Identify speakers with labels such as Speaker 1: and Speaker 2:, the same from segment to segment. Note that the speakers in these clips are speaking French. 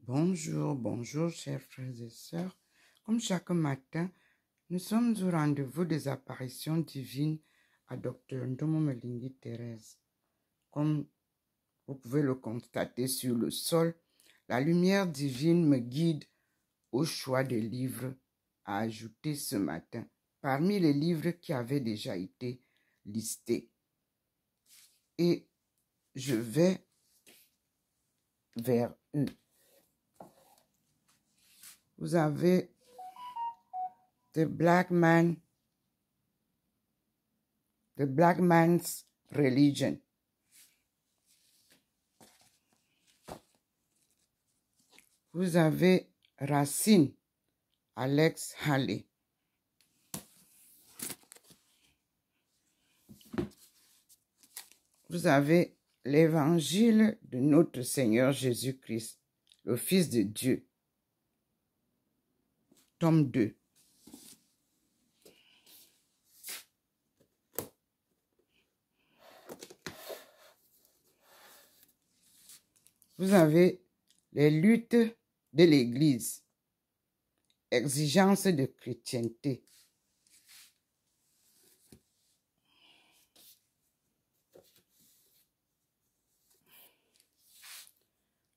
Speaker 1: Bonjour, bonjour, chers frères et sœurs. Comme chaque matin, nous sommes au rendez-vous des apparitions divines à Dr Ndomo Melingi Thérèse. Comme vous pouvez le constater sur le sol, la lumière divine me guide au choix des livres à ajouter ce matin, parmi les livres qui avaient déjà été listés. Et je vais vers eux. Vous avez The Black Man's Religion. Vous avez Racine, Alex Haley. Vous avez l'Évangile de notre Seigneur Jésus-Christ, le Fils de Dieu, tome 2. Vous avez les luttes de l'Église, exigences de chrétienté.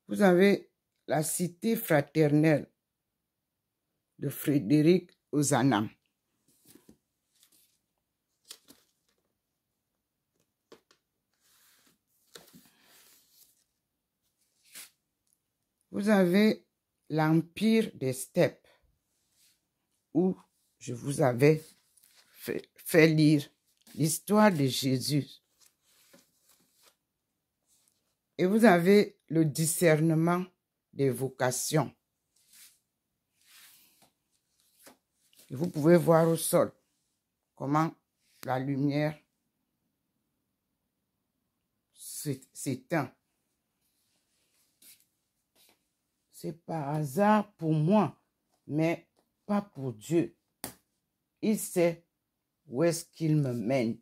Speaker 1: Vous avez la cité fraternelle de Frédéric Ozanam. Vous avez l'Empire des steppes, où je vous avais fait lire l'histoire de Jésus. Et vous avez le discernement des vocations. Et vous pouvez voir au sol comment la lumière s'éteint. C'est par hasard pour moi, mais pas pour Dieu. Il sait où est-ce qu'il me mène.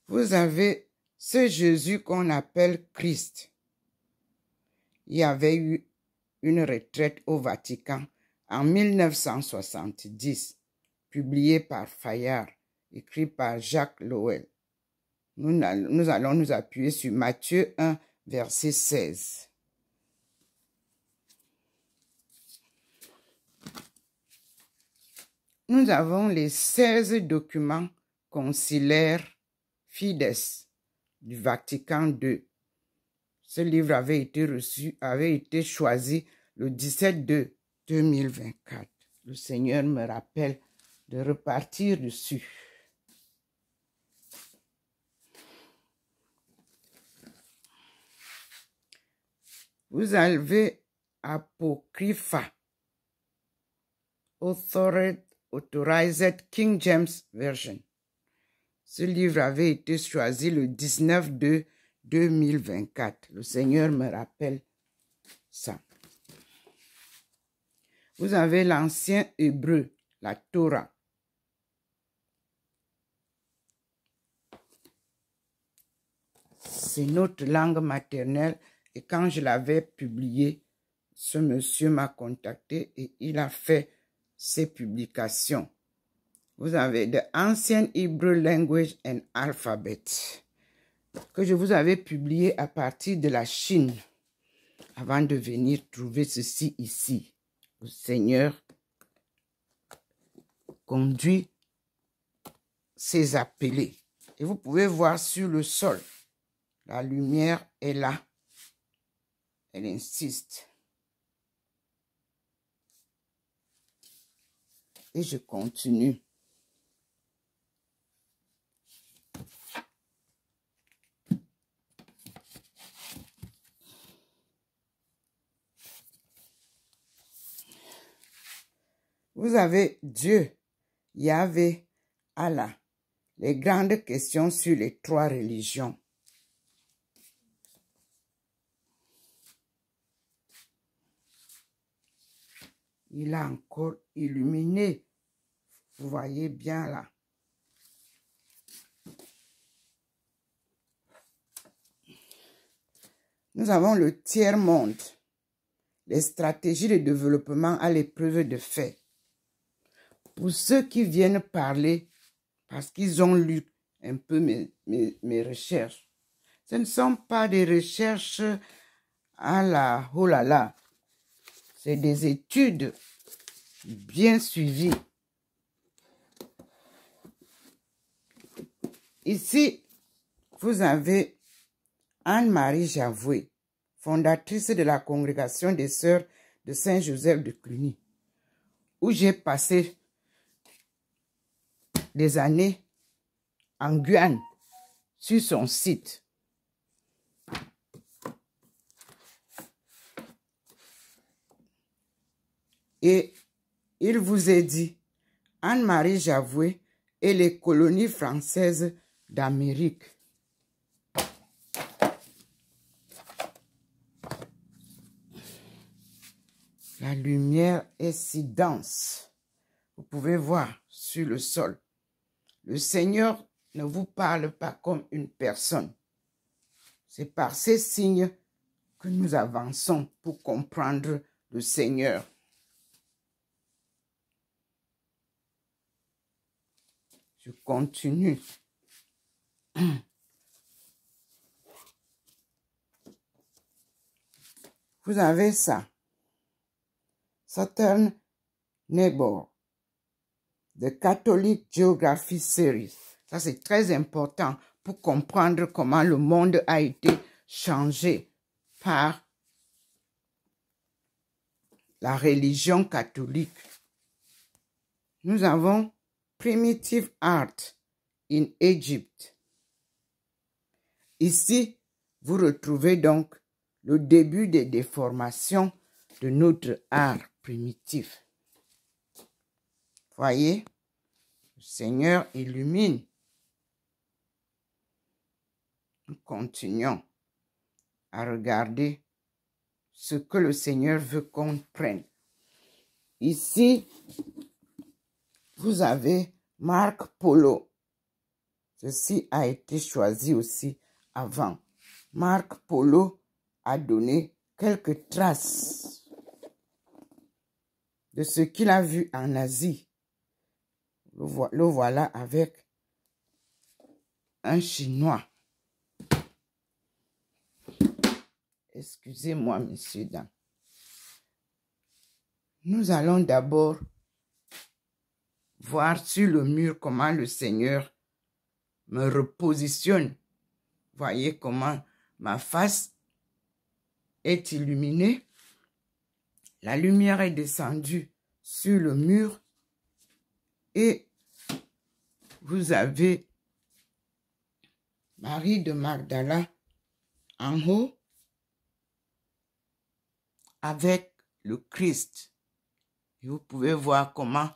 Speaker 1: Vous avez ce Jésus qu'on appelle Christ. Il y avait eu une retraite au Vatican en 1970, publiée par Fayard, écrit par Jacques Lowell. Nous allons nous appuyer sur Matthieu 1, verset 16. Nous avons les 16 documents concilaires Fides du Vatican II. Ce livre avait été choisi le 17/2/2024. Le Seigneur me rappelle de repartir dessus. Vous avez Apocrypha, Authorized King James Version. Ce livre avait été choisi le 19/2/2024. Le Seigneur me rappelle ça. Vous avez l'ancien hébreu, la Torah. C'est notre langue maternelle et quand je l'avais publié, ce monsieur m'a contacté et il a fait ses publications. Vous avez The Ancient Hebrew Language and Alphabet, que je vous avais publié à partir de la Chine, avant de venir trouver ceci ici. Le Seigneur conduit ses appelés. Et vous pouvez voir sur le sol, la lumière est là. Elle insiste. Et je continue. Vous avez Dieu, Yahvé, Allah, les grandes questions sur les 3 religions. Il a encore illuminé. Vous voyez bien là. Nous avons le tiers-monde, les stratégies de développement à l'épreuve de fait. Pour ceux qui viennent parler, parce qu'ils ont lu un peu mes recherches, ce ne sont pas des recherches à la oh là là, c'est des études bien suivies. Ici, vous avez Anne-Marie Javoué, fondatrice de la congrégation des Sœurs de Saint-Joseph de Cluny, où j'ai passé des années en Guyane sur son site. Et il vous est dit, Anne-Marie Javoué et les colonies françaises d'Amérique. La lumière est si dense. Vous pouvez voir sur le sol. Le Seigneur ne vous parle pas comme une personne. C'est par ces signes que nous avançons pour comprendre le Seigneur. Je continue. Vous avez ça. Southern Neighbor, The Catholic Geography Series. Ça, c'est très important pour comprendre comment le monde a été changé par la religion catholique. Nous avons Primitive Art in Egypt. Ici, vous retrouvez donc le début des déformations de notre art primitif. Voyez, le Seigneur illumine. Nous continuons à regarder ce que le Seigneur veut qu'on prenne. Ici, vous avez Marc Polo. Ceci a été choisi aussi avant. Marc Polo a donné quelques traces de ce qu'il a vu en Asie. Le voilà avec un Chinois. Excusez-moi, messieurs, dames. Nous allons d'abord voir sur le mur comment le Seigneur me repositionne. Voyez comment ma face est illuminée. La lumière est descendue sur le mur et vous avez Marie de Magdala en haut avec le Christ. Et vous pouvez voir comment